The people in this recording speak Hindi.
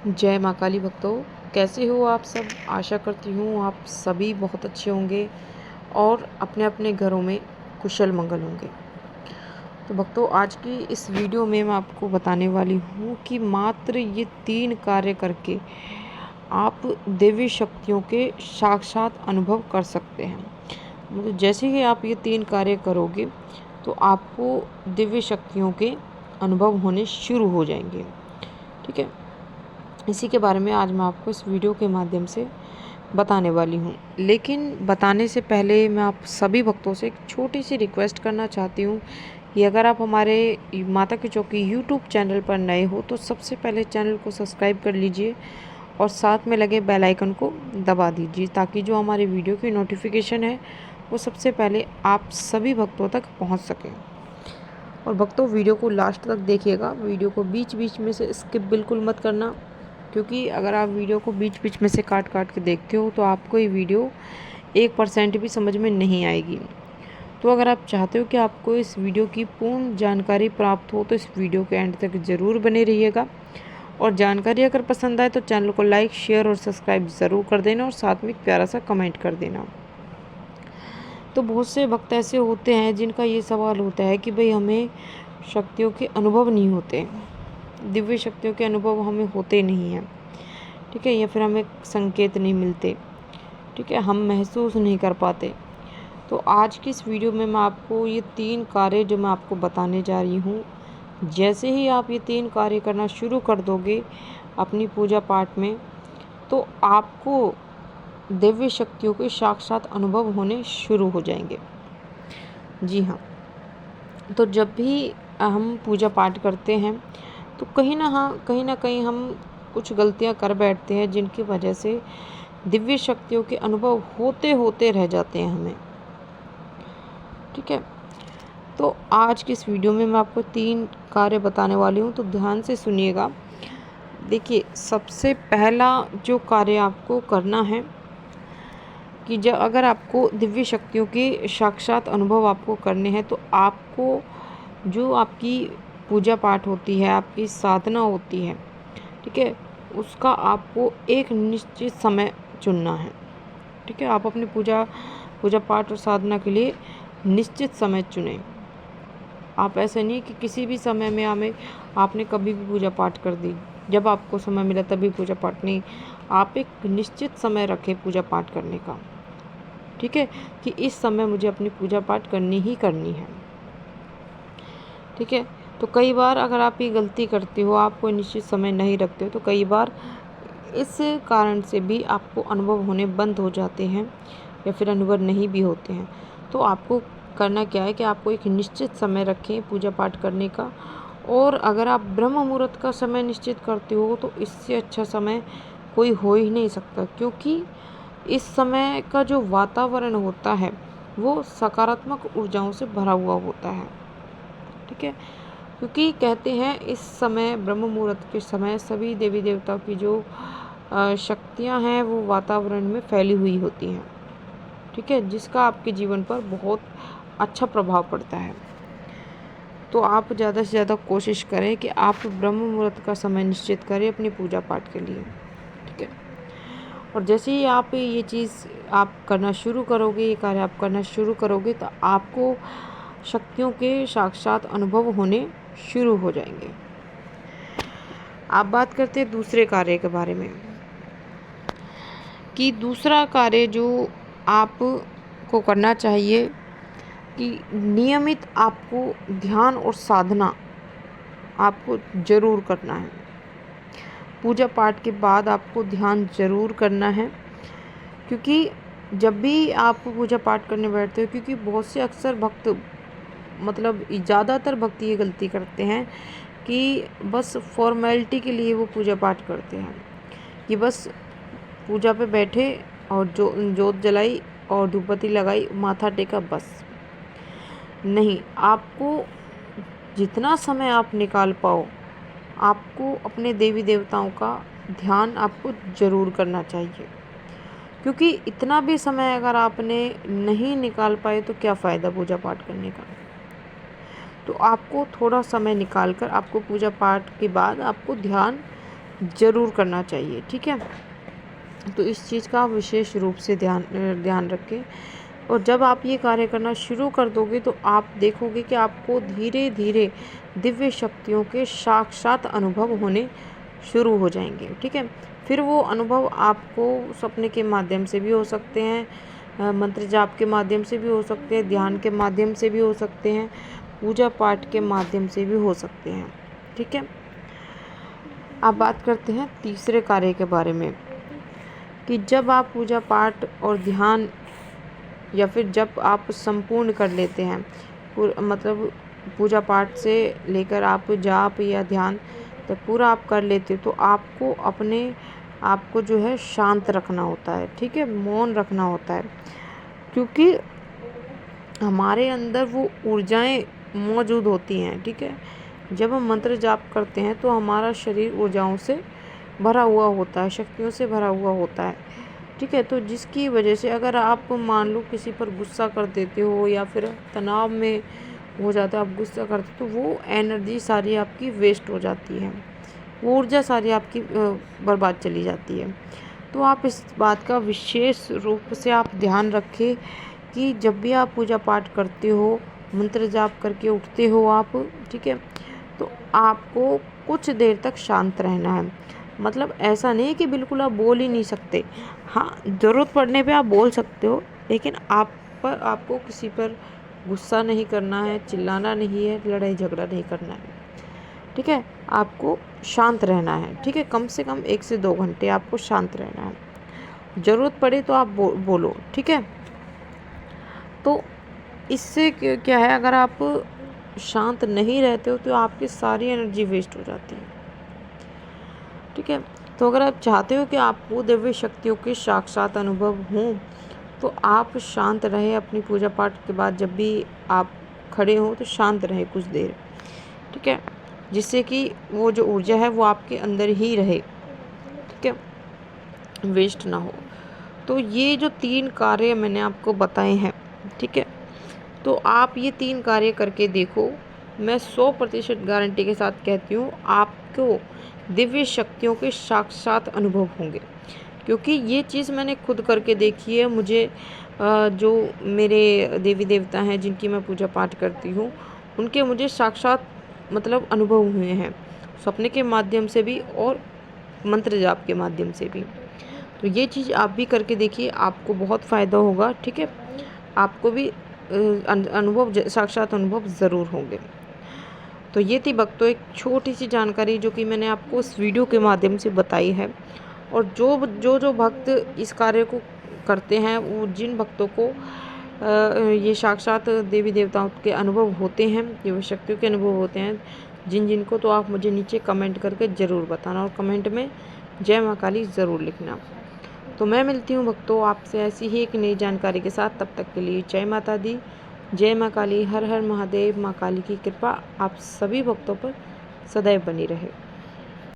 जय माँ काली भक्तों, कैसे हो आप सब। आशा करती हूँ आप सभी बहुत अच्छे होंगे और अपने अपने घरों में कुशल मंगल होंगे। तो भक्तों, आज की इस वीडियो में मैं आपको बताने वाली हूँ कि मात्र ये 3 कार्य करके आप दिव्य शक्तियों के साक्षात अनुभव कर सकते हैं। मतलब जैसे ही आप ये 3 कार्य करोगे तो आपको दिव्य शक्तियों के अनुभव होने शुरू हो जाएंगे। ठीक है, इसी के बारे में आज मैं आपको इस वीडियो के माध्यम से बताने वाली हूँ। लेकिन बताने से पहले मैं आप सभी भक्तों से एक छोटी सी रिक्वेस्ट करना चाहती हूँ कि अगर आप हमारे माता की चौकी यूट्यूब चैनल पर नए हो तो सबसे पहले चैनल को सब्सक्राइब कर लीजिए और साथ में लगे बेल आइकन को दबा दीजिए, ताकि जो हमारी वीडियो की नोटिफिकेशन है वो सबसे पहले आप सभी भक्तों तक पहुँच सके। और भक्तों, वीडियो को लास्ट तक देखिएगा, वीडियो को बीच बीच में से स्किप बिल्कुल मत करना, क्योंकि अगर आप वीडियो को बीच बीच में से काट काट के देखते हो तो आपको ये वीडियो 1% भी समझ में नहीं आएगी। तो अगर आप चाहते हो कि आपको इस वीडियो की पूर्ण जानकारी प्राप्त हो तो इस वीडियो के एंड तक ज़रूर बने रहिएगा। और जानकारी अगर पसंद आए तो चैनल को लाइक, शेयर और सब्सक्राइब ज़रूर कर देना और साथ में एक प्यारा सा कमेंट कर देना। तो बहुत से भक्त ऐसे होते हैं जिनका ये सवाल होता है कि भाई हमें शक्तियों के अनुभव नहीं होते, दिव्य शक्तियों के अनुभव हमें होते नहीं हैं। ठीक है, या फिर हमें संकेत नहीं मिलते। ठीक है, हम महसूस नहीं कर पाते। तो आज की इस वीडियो में मैं आपको ये 3 कार्य जो मैं आपको बताने जा रही हूँ, जैसे ही आप ये 3 कार्य करना शुरू कर दोगे अपनी पूजा पाठ में, तो आपको दिव्य शक्तियों के साक्षात अनुभव होने शुरू हो जाएंगे। जी हाँ, तो जब भी हम पूजा पाठ करते हैं तो कहीं ना कहीं हम कुछ गलतियां कर बैठते हैं, जिनकी वजह से दिव्य शक्तियों के अनुभव होते होते रह जाते हैं हमें। ठीक है, तो आज की इस वीडियो में मैं आपको 3 कार्य बताने वाली हूँ, तो ध्यान से सुनिएगा। देखिए, सबसे पहला जो कार्य आपको करना है कि जब अगर आपको दिव्य शक्तियों के साक्षात अनुभव आपको करने हैं तो आपको जो आपकी पूजा पाठ होती है, आपकी साधना होती है, ठीक है, उसका आपको एक निश्चित समय चुनना है। ठीक है, आप अपनी पूजा पाठ और साधना के लिए निश्चित समय चुनें। आप ऐसे नहीं कि किसी भी समय में आपने कभी भी पूजा पाठ कर दी, जब आपको समय मिला तभी पूजा पाठ। नहीं, आप एक निश्चित समय रखें पूजा पाठ करने का। ठीक है, कि इस समय मुझे अपनी पूजा पाठ करनी ही करनी है। ठीक है, तो कई बार अगर आप ये गलती करते हो, आप कोई निश्चित समय नहीं रखते हो, तो कई बार इस कारण से भी आपको अनुभव होने बंद हो जाते हैं या फिर अनुभव नहीं भी होते हैं। तो आपको करना क्या है कि आपको एक निश्चित समय रखें पूजा पाठ करने का। और अगर आप ब्रह्म मुहूर्त का समय निश्चित करते हो तो इससे अच्छा समय कोई हो ही नहीं सकता, क्योंकि इस समय का जो वातावरण होता है वो सकारात्मक ऊर्जाओं से भरा हुआ होता है। ठीक है, क्योंकि कहते हैं इस समय ब्रह्म मुहूर्त के समय सभी देवी देवताओं की जो शक्तियां हैं वो वातावरण में फैली हुई होती हैं। ठीक है, जिसका आपके जीवन पर बहुत अच्छा प्रभाव पड़ता है। तो आप ज़्यादा से ज़्यादा कोशिश करें कि आप ब्रह्म मुहूर्त का समय निश्चित करें अपनी पूजा पाठ के लिए। ठीक है, और जैसे ही आप ये चीज़ आप करना शुरू करोगे, ये कार्य आप करना शुरू करोगे, तो आपको शक्तियों के साक्षात अनुभव होने शुरू हो जाएंगे। आप बात करते हैं दूसरे कार्य के बारे में, कि दूसरा कार्य जो आपको करना चाहिए कि नियमित आपको ध्यान और साधना आपको ज़रूर करना है। पूजा पाठ के बाद आपको ध्यान ज़रूर करना है, क्योंकि जब भी आप पूजा पाठ करने बैठते हो, क्योंकि बहुत से अक्सर भक्त, मतलब ज़्यादातर भक्त ये गलती करते हैं कि बस फॉर्मेलिटी के लिए वो पूजा पाठ करते हैं, कि बस पूजा पे बैठे और जोत जलाई और धूपबत्ती लगाई, माथा टेका, बस। नहीं, आपको जितना समय आप निकाल पाओ, आपको अपने देवी देवताओं का ध्यान आपको ज़रूर करना चाहिए। क्योंकि इतना भी समय अगर आपने नहीं निकाल पाए तो क्या फ़ायदा पूजा पाठ करने का। तो आपको थोड़ा समय निकाल कर आपको पूजा पाठ के बाद आपको ध्यान ज़रूर करना चाहिए। ठीक है, तो इस चीज़ का आप विशेष रूप से ध्यान रखें। और जब आप ये कार्य करना शुरू कर दोगे तो आप देखोगे कि आपको धीरे धीरे दिव्य शक्तियों के साक्षात अनुभव होने शुरू हो जाएंगे। ठीक है, फिर वो अनुभव आपको सपने के माध्यम से भी हो सकते हैं, मंत्र जाप के माध्यम से भी हो सकते हैं, ध्यान के माध्यम से भी हो सकते हैं, पूजा पाठ के माध्यम से भी हो सकते हैं। ठीक है, अब बात करते हैं तीसरे कार्य के बारे में, कि जब आप पूजा पाठ और ध्यान या फिर जब आप संपूर्ण कर लेते हैं, मतलब पूजा पाठ से लेकर आप जाप या ध्यान तक पूरा आप कर लेते हो, तो आपको अपने आप को जो है शांत रखना होता है। ठीक है, मौन रखना होता है, क्योंकि हमारे अंदर वो ऊर्जाएं मौजूद होती हैं। ठीक है, जब हम मंत्र जाप करते हैं तो हमारा शरीर ऊर्जाओं से भरा हुआ होता है, शक्तियों से भरा हुआ होता है। ठीक है, तो जिसकी वजह से अगर आप मान लो किसी पर गुस्सा कर देते हो या फिर तनाव में हो जाता है, आप गुस्सा करते हो, तो वो एनर्जी सारी आपकी वेस्ट हो जाती है, वो ऊर्जा सारी आपकी बर्बाद चली जाती है। तो आप इस बात का विशेष रूप से आप ध्यान रखें कि जब भी आप पूजा पाठ करते हो, मंत्र जाप करके उठते हो आप, ठीक है, तो आपको कुछ देर तक शांत रहना है। मतलब ऐसा नहीं है कि बिल्कुल आप बोल ही नहीं सकते, हाँ ज़रूरत पड़ने पे आप बोल सकते हो, लेकिन आपको किसी पर गुस्सा नहीं करना है, चिल्लाना नहीं है, लड़ाई झगड़ा नहीं करना है। ठीक है, आपको शांत रहना है। ठीक है, कम से कम 1 से 2 घंटे आपको शांत रहना है। ज़रूरत पड़े तो आप बोलो। ठीक है, तो इससे क्या है, अगर आप शांत नहीं रहते हो तो आपकी सारी एनर्जी वेस्ट हो जाती है। ठीक है, तो अगर आप चाहते हो कि आपको दिव्य शक्तियों के साक्षात अनुभव हों, तो आप शांत रहें। अपनी पूजा पाठ के बाद जब भी आप खड़े हों तो शांत रहें कुछ देर। ठीक है, जिससे कि वो जो ऊर्जा है वो आपके अंदर ही रहे। ठीक है, वेस्ट ना हो। तो ये जो 3 कार्य मैंने आपको बताए हैं, ठीक है, तो आप ये 3 कार्य करके देखो। मैं 100% गारंटी के साथ कहती हूँ, आपको दिव्य शक्तियों के साक्षात अनुभव होंगे। क्योंकि ये चीज़ मैंने खुद करके देखी है। मुझे जो मेरे देवी देवता हैं जिनकी मैं पूजा पाठ करती हूँ, उनके मुझे साक्षात मतलब अनुभव हुए हैं, सपने के माध्यम से भी और मंत्र जाप के माध्यम से भी। तो ये चीज़ आप भी करके देखिए, आपको बहुत फ़ायदा होगा। ठीक है, आपको भी साक्षात अनुभव ज़रूर होंगे। तो ये थी भक्तों एक छोटी सी जानकारी जो कि मैंने आपको इस वीडियो के माध्यम से बताई है। और जो भक्त इस कार्य को करते हैं, वो जिन भक्तों को ये साक्षात देवी देवताओं के अनुभव होते हैं, ये शक्तियों के अनुभव होते हैं, जिनको, तो आप मुझे नीचे कमेंट करके ज़रूर बताना, और कमेंट में जय माँ काली ज़रूर लिखना। तो मैं मिलती हूँ भक्तों आपसे ऐसी ही एक नई जानकारी के साथ। तब तक के लिए जय माता दी, जय माँ काली, हर हर महादेव। माँ काली की कृपा आप सभी भक्तों पर सदैव बनी रहे।